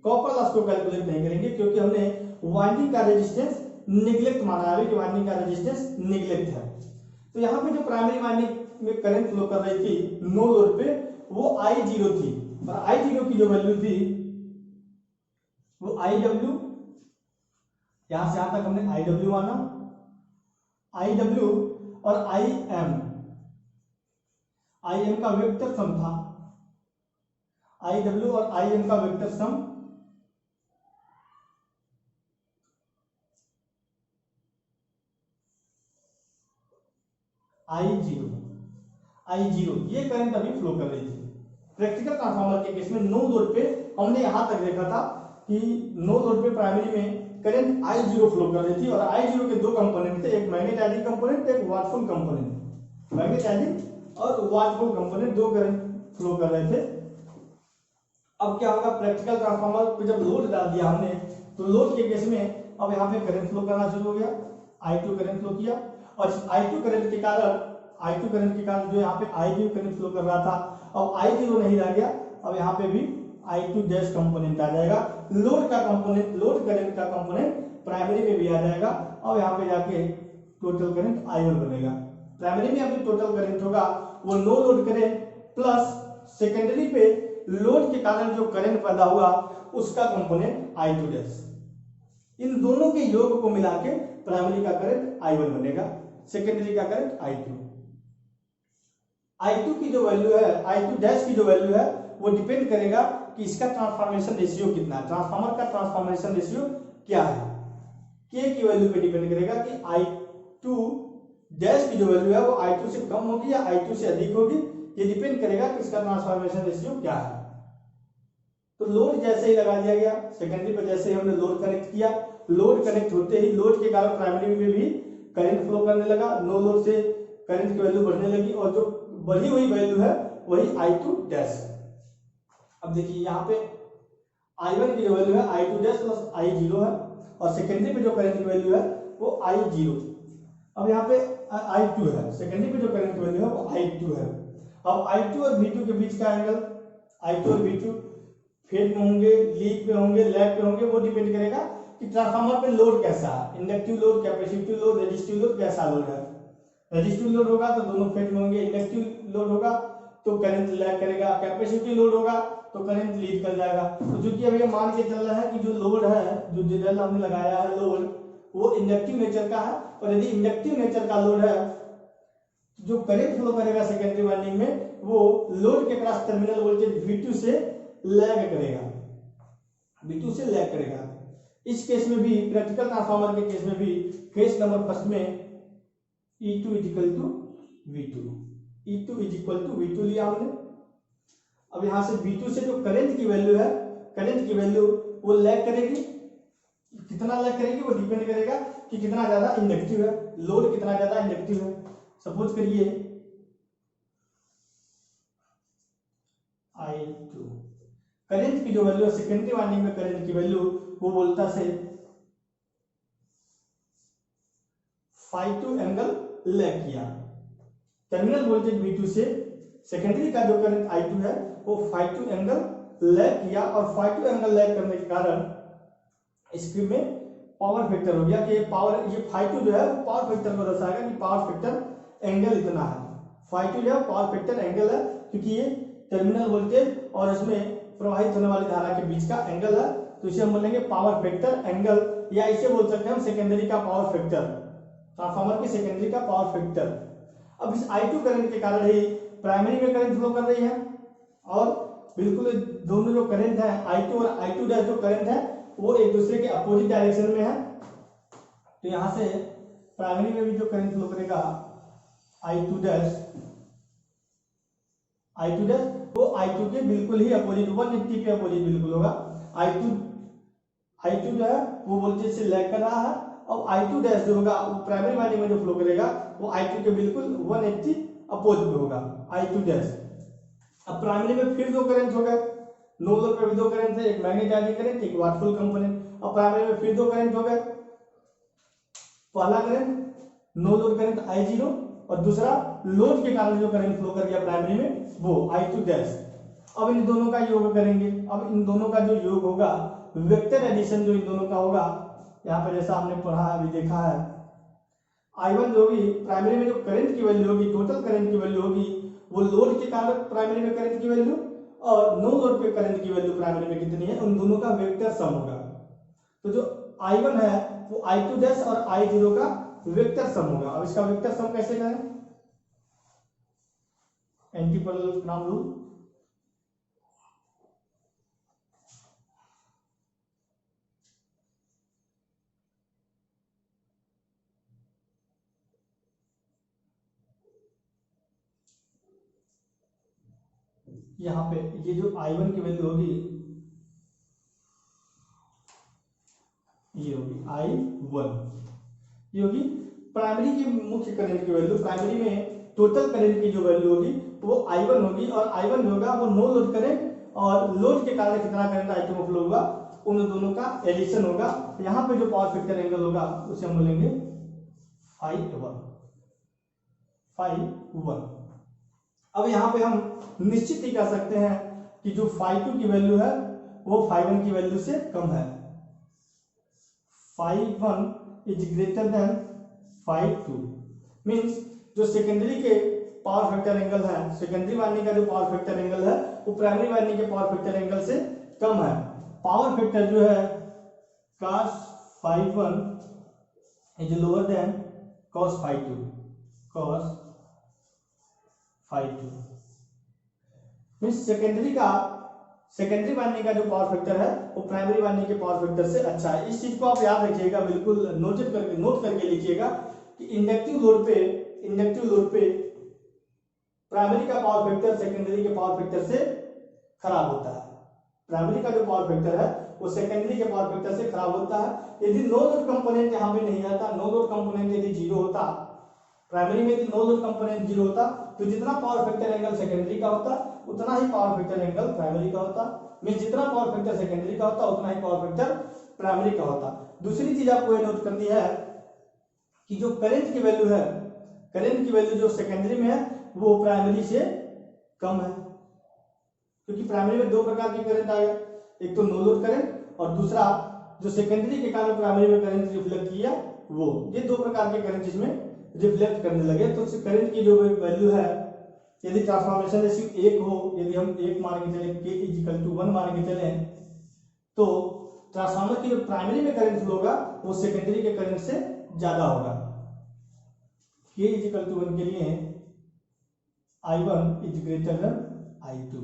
कॉपर लॉस को कैलकुलेट नहीं करेंगे क्योंकि हमने वाइंडिंग का रेजिस्टेंस निगलेक्ट माना है कि वाइंडिंग का रेजिस्टेंस निगलेक्ट है। तो यहाँ पे जो प्राइमरी वाइंडिंग में करंट फ्लो कर रही थी नो लोड पे, वो I0 थी, और I0 की जो वैल्यू थी वो IW, यहां से यहां तक हमने IW माना, IW और IM का वेक्टर सम था, IW और IM का वेक्टर सम I0 ये करंट अभी फ्लो कर रही थी। प्रैक्टिकल ट्रांसफार्मर के केस में नो लोड पे हमने यहां तक देखा था कि नो लोड पे प्राइमरी में करंट I0 फ्लो कर रही थी, और I0 के दो कंपोनेंट थे, एक मैग्नेटाइजिंग कंपोनेंट, एक वाटफुल कंपोनेंट। मैग्नेटाइजिंग और वाटफुल कंपोनेंट दो करंट फ्लो कर रहे थे। अब क्या होगा, प्रैक्टिकल ट्रांसफार्मर पे जब लोड डाल दिया हमने, तो लोड के केस में अब यहाँ पे करंट फ्लो करना शुरू हो गया, I2 करंट फ्लो किया, और इस I2 करंट के कारण जो यहाँ पे I2 करंट फ्लो कर रहा था, अब I0 नहीं रह गया, अब यहाँ पे भी I2 डैश कंपोनेंट आ जाएगा, लोड करंट का कंपोनेंट प्राइमरी में भी आ जाएगा, और यहाँ पे जाके टोटल करंट I1 बनेगा। प्राइमरी में अभी टोटल करंट होगा वो no load current plus secondary पे लोड के कारण जो करंट पैदा हुआ उसका कंपोनेंट I2 डैश, इन दोनों के योग को मिला के प्राइमरी का करंट I1 बनेगा, सेकेंडरी का करंट I2। I2 की जो वैल्यू है, I2 डैश की जो वैल्यू है वो डिपेंड करेगा कि इसका ट्रांसफॉर्मेशन रेशियो कितना है, ट्रांसफार्मर का ट्रांसफॉर्मेशन रेशियो क्या है, K की वैल्यू पे डिपेंड करेगा कि I2 डैश की जो वैल्यू है वो I2 से कम होगी या I2 से अधिक होगी, ये डिपेंड करेगा कि इसका ट्रांसफॉर्मेशन रेशियो क्या है। तो लोड जैसे ही लगा दिया गया, सेकेंडरी पर जैसे ही हमने लोड कनेक्ट किया, लोड कनेक्ट होते ही लोड के कारण प्राइमरी में भी करंट फ्लो करने लगा, नो लोड से करंट की वैल्यू बढ़ने लगी, और जो बढ़ी हुई वैल्यू है वही I2 डैश। अब देखिए यहाँ पे I1 की जो वैल्यू है I2 डैश प्लस I0 है, और सेकेंडरी पे जो करंट की वैल्यू है वो I0। अब यहाँ पे I2 है, सेकेंडरी पे जो करंट की वैल्यू है वो I2 है। अब I2 और V2 के बीच का एंगल, I2 और V2 फेज में होंगे, लीड में होंगे, लैग पे होंगे, वो डिपेंड करेगा कि ट्रांसफार्मर पे लोड कैसा है, inductive load, capacitive load, resistive load, कैसा लोड है। रेजिस्टिव लोड होगा तो दोनों फेज में होंगे, इंडक्टिव लोड होगा तो करंट लैग करेगा, कैपेसिटिव लोड होगा तो करंट लीड कर जाएगा। तो चूंकि अभी हम मान के चल रहे हैं कि जो लोड है, जो जनरल हमने लगाया है लोड, वो इंडक्टिव नेचर का है, और यदि इंडक्टिव नेचर का लोड है जो करंट फ्लो करेगा सेकेंडरी वाइंडिंग में, वो लोड के क्रॉस टर्मिनल वोल्टेज V2 से लैग करेगा, V2 से लैग करेगा। इस केस में भी, प्रैक्टिकल ट्रांसफार्मर के केस में भी, केस नंबर फर्स्ट में E2 equal to V2, E2 equal to V2 लिया हमने। अब यहां से V2 से जो करंट की वैल्यू है, करंट की वैल्यू वो लैग करेगी, कितना लैग करेगी वो डिपेंड करेगा कि कितना ज्यादा इंडक्टिव है, लोड कितना ज्यादा इंडक्टिव है। सपोज करिए I2 करंट की जो वैल्यू है, सेकेंडरी वाइंडिंग में करंट की वैल्यू वो बोलता से Phi2 एंगल लैग किया, टर्मिनल वोल्टेज V2 से सेकेंडरी का जो करंट I2 है वो Phi2 एंगल लैग किया, और Phi2 एंगल लैग करने के कारण इसके में पावर फैक्टर हो गया कि ये Phi2 जो है वो पावर फैक्टर को दर्शाएगा कि पावर फैक्टर एंगल इतना है। Phi2 जो है पावर फैक्टर एंगल है, क्योंकि ये टर्मिनल वोल्टेज और इसमें प्रवाहित होने वाली धारा के बीच का एंगल है, तो इसे हम बोलेंगे पावर फैक्टर एंगल, या इसे बोल सकते हैं हम सेकेंडरी का पावर फैक्टर, ट्रांसफार्मर की सेकेंडरी का पावर फैक्टर। अब इस I2 करंट के कारण ही प्राइमरी में करंट फ्लो कर रही है, और बिल्कुल दोनों जो करंट है I2 और I2 डैश जो करंट है वो एक दूसरे के अपोजिट डायरेक्शन में है। तो यहां से प्राइमरी में भी जो करंट फ्लो करेगा I2 डैश वो I2 के बिल्कुल ही अपोजिट, 180 के अपोजिट बिल्कुल होगा। I2 जो है वो वोल्टेज से लैग कर रहा है, और I2 डैश जो होगा वो प्राइमरी वाइंडिंग में जो फ्लो करेगा वो I2 के बिल्कुल 180 अपोज पे होगा, I2 डैश। अब प्राइमरी में फिर दो करंट हो गए, नो लोड पे भी दो करंट थे, एक मैग्नेटाइजिंग करंट, एक वाटफुल कंपोनेंट। अब प्राइमरी में फिर दो करंट हो गए, पहला current no load current I0, और दूसरा लोड के कारण जो करंट फ्लो कर गया प्राइमरी में वो I2 डैश। अब इन दोनों का योग करेंगे, अब इन दोनों का जो योग होगा, वेक्टर एडिशन जो इन दोनों का होगा, यहाँ पे जैसा हमने पढ़ा है, अभी देखा है, I1 जो भी प्राइमरी में जो करंट की वैल्यू होगी, टोटल करंट की वैल्यू होगी, वो लोड के कारण प्राइमरी में करंट की वैल्यू और नो लोड पे करंट की वैल्यू प्राइमरी में कितनी है, उन दोनों का वेक्टर सम होगा। तो जो I1 है वो I2 डैश और I0 का वेक्टर सम होगा। अब इसका वेक्टर सम कैसे करें, एंटीपैरेलल नाम रूल। यहाँ पे ये जो I1 की वैल्यू होगी ये होगी I1, ये होगी प्राइमरी की मुख्य करंट की वैल्यू। प्राइमरी में टोटल करंट की जो वैल्यू होगी वो I1 होगी, और I1 जो होगा वो नो लोड करंट और लोड के कारण कितना करंट I2 में फ्लो होगा, उन दोनों का एडिशन होगा। यहाँ पे जो पावर फैक्टर एंगल होगा उसे हम बोलेंगे ∅1। अब यहाँ पे हम निश्चित ही कह सकते हैं कि जो ∅2 की वैल्यू है वो ∅1 की वैल्यू से कम है। ∅1 इज ग्रेटर देन ∅2 मीन्स जो सेकेंडरी के पावर फैक्टर एंगल है, सेकेंडरी वाइंडिंग का जो पावर फैक्टर एंगल है वो प्राइमरी वाइंडिंग के पावर फैक्टर एंगल से कम है। पावर फैक्टर जो है cos ∅1 is lower than cos ∅2 means secondary winding का जो पावर फैक्टर है वो प्राइमरी वाइंडिंग के पावर फैक्टर से अच्छा है। इस चीज को आप याद रखिएगा, बिल्कुल नोट करके लिखिएगा कि इंडक्टिव लोड पे प्राइमरी का पावर फैक्टर सेकेंडरी के पावर फैक्टर से खराब होता है। प्राइमरी का जो पावर फैक्टर है वो सेकेंडरी के पावर फैक्टर से खराब होता है। यदि नो लोड कंपोनेंट यहाँ पे नहीं आता, नो लोड कंपोनेंट यदि जीरो होता, प्राइमरी में यदि नो लोड कंपोनेंट जीरो होता तो जितना पावर फैक्टर एंगल सेकेंडरी का होता उतना ही पावर फैक्टर एंगल प्राइमरी का होता। मींस जितना पावर फैक्टर सेकेंडरी का होता उतना ही पावर फैक्टर प्राइमरी का होता। दूसरी चीज आपको ये नोट करनी है कि जो करंट की वैल्यू है, करंट की वैल्यू जो सेकेंडरी में है वो प्राइमरी से कम है, क्योंकि प्राइमरी में दो प्रकार की करंट आएगा, एक तो नो लोड करंट और दूसरा जो सेकेंडरी के कारण प्राइमरी में करंट रिफ्लेक्ट किया वो, ये दो प्रकार के करंट इसमें रिफ्लेक्ट करने लगे। तो करंट की जो वैल्यू है यदि ट्रांसफॉर्मेशन रेशियो 1 हो, यदि हम 1 मान के चले, K = 1 मान के चले, तो ट्रांसफार्मर की जो प्राइमरी में करंट फ्लो होगा वो सेकेंडरी के करंट से ज्यादा होगा। K = 1 के लिए I1 is greater than I2,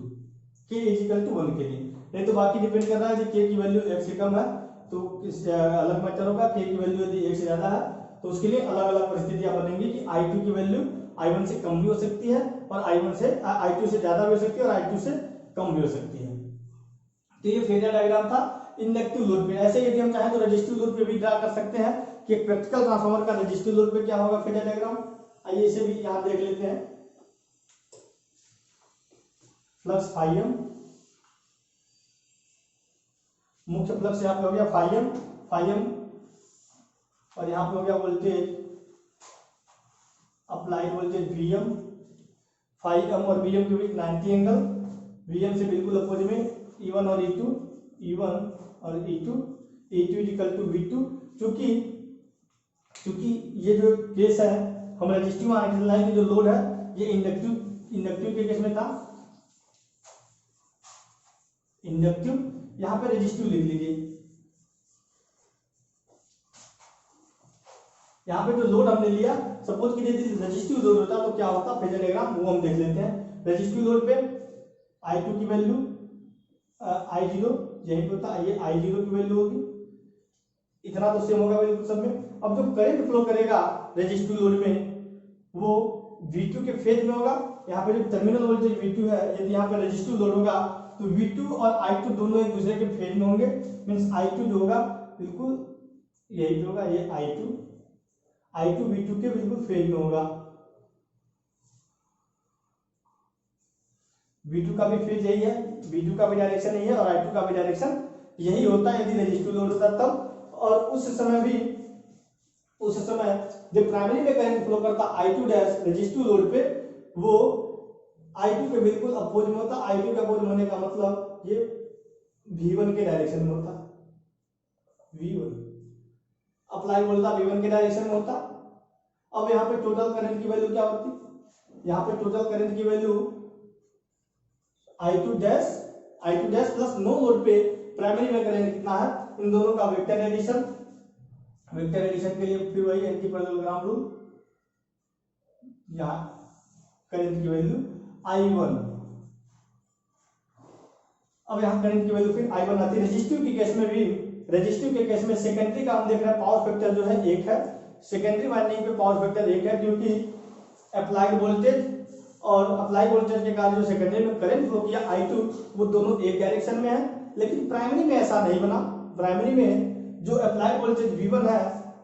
K = 1 के लिए। नहीं तो बाकी डिपेंड कर रहा है कि K की वैल्यू 1 से कम है तो इस अलग मैटर होगा, K की वैल्यू यदि 1 से ज्यादा है तो उसके लिए अलग अलग परिस्थितियां बनेंगी कि I2 की वैल्यू I1 से कम भी हो सकती है और I2 से ज्यादा भी हो सकती है और I2 से कम भी हो सकती है। तो ये फेजर डायग्राम था इंडक्टिव लोड पे। ऐसे यदि हम चाहें तो रेजिस्टिव लोड पे भी ड्रा कर सकते हैं कि एक प्रैक्टिकल ट्रांसफार्मर का रेजिस्टिव लोड पे क्या होगा फेजर डायग्राम। आइए इसे भी यहां देख लेते हैं। फ्लक्स ∅m, मुख्य फ्लक्स यहाँ पे हो गया ∅m और यहाँ पे हो गया voltage, applied voltage Vm, ∅m और Vm के बीच 90 एंगल, Vm से बिल्कुल अपोज में E1 और E2 = V2। चूंकि ये जो केस है हम रेजिस्टिव मान के चलना है कि जो लोड है ये इंडक्टिव के केस में था, इंडक्टिव, यहाँ पे रेजिस्टिव लिख लीजिए। यहाँ पे जो लोड हमने लिया, सपोज कि यदि रेजिस्टिव लोड होता तो क्या होता फेजर डायग्राम वो हम देख लेते हैं। रेजिस्टिव लोड पे I2 की वैल्यू I0 यही पे होता, ये I0 की वैल्यू होगी, इतना तो सेम होगा बिल्कुल सब में। अब जो करंट फ्लो करेगा रेजिस्टिव लोड में वो V2 के फेज में होगा। यहाँ पे जो टर्मिनल वोल्टेज V2 है, यदि यहाँ पे रेजिस्टिव लोड होगा तो V2 और I2 दोनों एक दूसरे के फेज में होंगे। मींस I2 जो होगा बिल्कुल यही पे होगा, ये I2 V2 के बिल्कुल फेज में होगा। V2 का भी फेज यही है, V2 का भी डायरेक्शन यही है और I2 का भी डायरेक्शन यही होता है यदि रेजिस्टिव लोड होता तब। और उस समय जब प्राइमरी में करंट फ्लो करता I2 डैश रेजिस्टिव लोड पे, वो I2 के बिल्कुल अपोज में होता। I2 के अपोज होने का मतलब ये V1 के डायरेक्शन में होता, V1 अप्लाई बोलता V1 के डायरेक्शन में होता। अब यहाँ पे टोटल करंट की वैल्यू क्या होती, यहाँ पे टोटल करंट की value I2 dash plus no load पे प्राइमरी में करंट कितना है, इन दोनों का वेक्टर एडिशन के लिए फिर वही एंटी पैरेललोग्राम रूल, यहाँ करंट की वैल्यू I1। अब यहाँ करंट की वैल्यू फिर I1 आती है। रेजिस्टिव के केस में सेकेंडरी का हम देख रहे हैं पावर फैक्टर जो है 1 है, सेकेंडरी वाइंडिंग पे पावर फैक्टर 1 है क्योंकि अप्लाइड वोल्टेज के कारण जो सेकेंडरी में करंट फ्लो किया I2 वो दोनों एक डायरेक्शन में है। लेकिन प्राइमरी में ऐसा नहीं बना, प्राइमरी में जो अप्लाइड वोल्टेज V1 है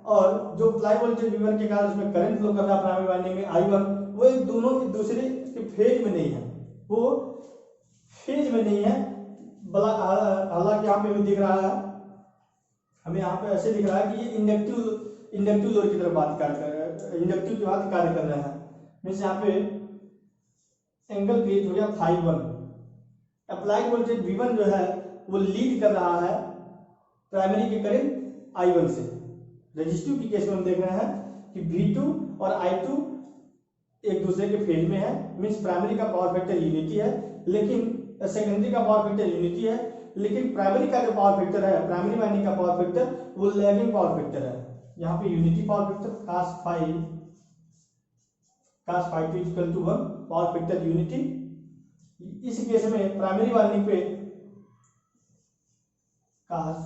और जो अप्लाइड वोल्टेज V1 के कारण उसमें करंट फ्लो कर रहा है प्राइमरी वाइंडिंग में I1, वो दोनों एक दूसरे के फेज में नहीं है, वो फेज में नहीं है। हालांकि यहाँ पे भी दिख रहा है, हमें यहाँ पे ऐसे दिख रहा है कि ये इंडक्टिव लोड की तरफ बात कर इंडक्टिव के बाद कार्य कर रहे हैं। मीन्स यहाँ पे एंगल क्रिएट हो गया φ1। अप्लाइड वोल्टेज V1 जो है वो लीड कर रहा है प्राइमरी के करंट I1 से। रेजिस्टिव की केस में हम देख रहे हैं कि V2 और I2 एक दूसरे के फेज में है। मीन्स प्राइमरी का पावर फैक्टर यूनिटी है, लेकिन सेकेंडरी का पावर फैक्टर यूनिटी है, लेकिन प्राइमरी का जो पावर फैक्टर है, प्राइमरी वाइंडिंग का पावर फैक्टर वो लैगिंग पावर फैक्टर है। यहाँ पे unity power factor cos phi 2 = 1 power factor unity. इस केस में प्राइमरी वाइंडिंग पे cos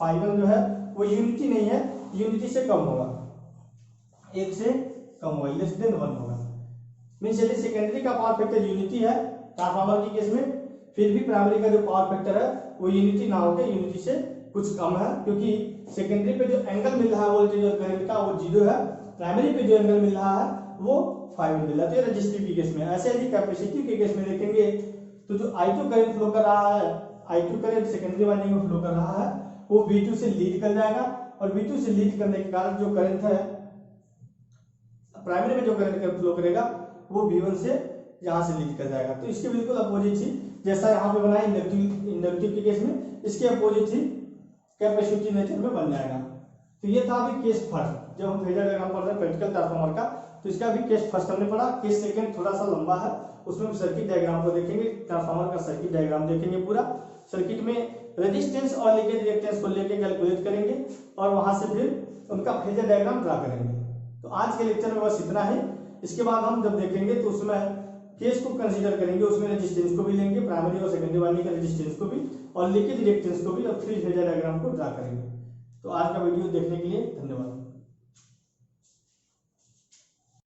phi 1 जो है वो यूनिटी नहीं है, यूनिटी से कम होगा, 1 से कम होगा, लेस देन 1 होगा। मीन्स यदि सेकेंडरी का पावर फैक्टर यूनिटी है ट्रांसफार्मर के केस में, फिर भी प्राइमरी का जो पावर फैक्टर है वो यूनिटी ना होकर यूनिटी से कुछ कम है, क्योंकि सेकेंडरी पे जो एंगल मिल रहा है वोल्टेज और करंट का वो 0 है, प्राइमरी पे जो एंगल मिल रहा है वो φ1 मिल रहा है। तो ये रजिस्टिव के केस में। ऐसे यदि कैपेसिटिव के केस में देखेंगे तो जो I2 करंट फ्लो कर रहा है, I2 करंट सेकेंडरी वाइंडिंग में फ्लो कर रहा है, वो V2 से लीड कर जाएगा, और V2 से लीड करने के कारण जो करंट है प्राइमरी में जो करंट फ्लो करेगा वो V1 से यहाँ से लीड कर जाएगा। तो इसके बिल्कुल अपोजिट ही जैसा यहाँ पे बना इंडक्टिव के केस में, इसके अपोजिट ही कैपेसिटिव नेचर में बन जाएगा। तो ये था अभी केस फर्स्ट, जब हम फेजर डायग्राम पढ़ रहे हैं प्रैक्टिकल ट्रांसफार्मर का, तो इसका भी केस फर्स्ट हमने पढ़ा। केस सेकंड थोड़ा सा लंबा है, उसमें हम सर्किट डायग्राम को देखेंगे, ट्रांसफार्मर का सर्किट डायग्राम देखेंगे पूरा। सर्किट में रेजिस्टेंस और लीकेज रिएक्टेंस को लेकर कैलकुलेट करेंगे और वहां से फिर उनका फेजर डायग्राम ड्रा करेंगे। तो आज के लेक्चर में बस इतना ही। इसके बाद हम जब देखेंगे तो उसमें केस को कंसीडर करेंगे, उसमें रेजिस्टेंस को भी लेंगे, प्राइमरी और सेकेंडरी वाइंडिंग का रेजिस्टेंस को भी, और लीकेज रिएक्टेंस को भी, और फिर फेजर डायग्राम को ड्रा करेंगे। तो आज का वीडियो देखने के लिए धन्यवाद।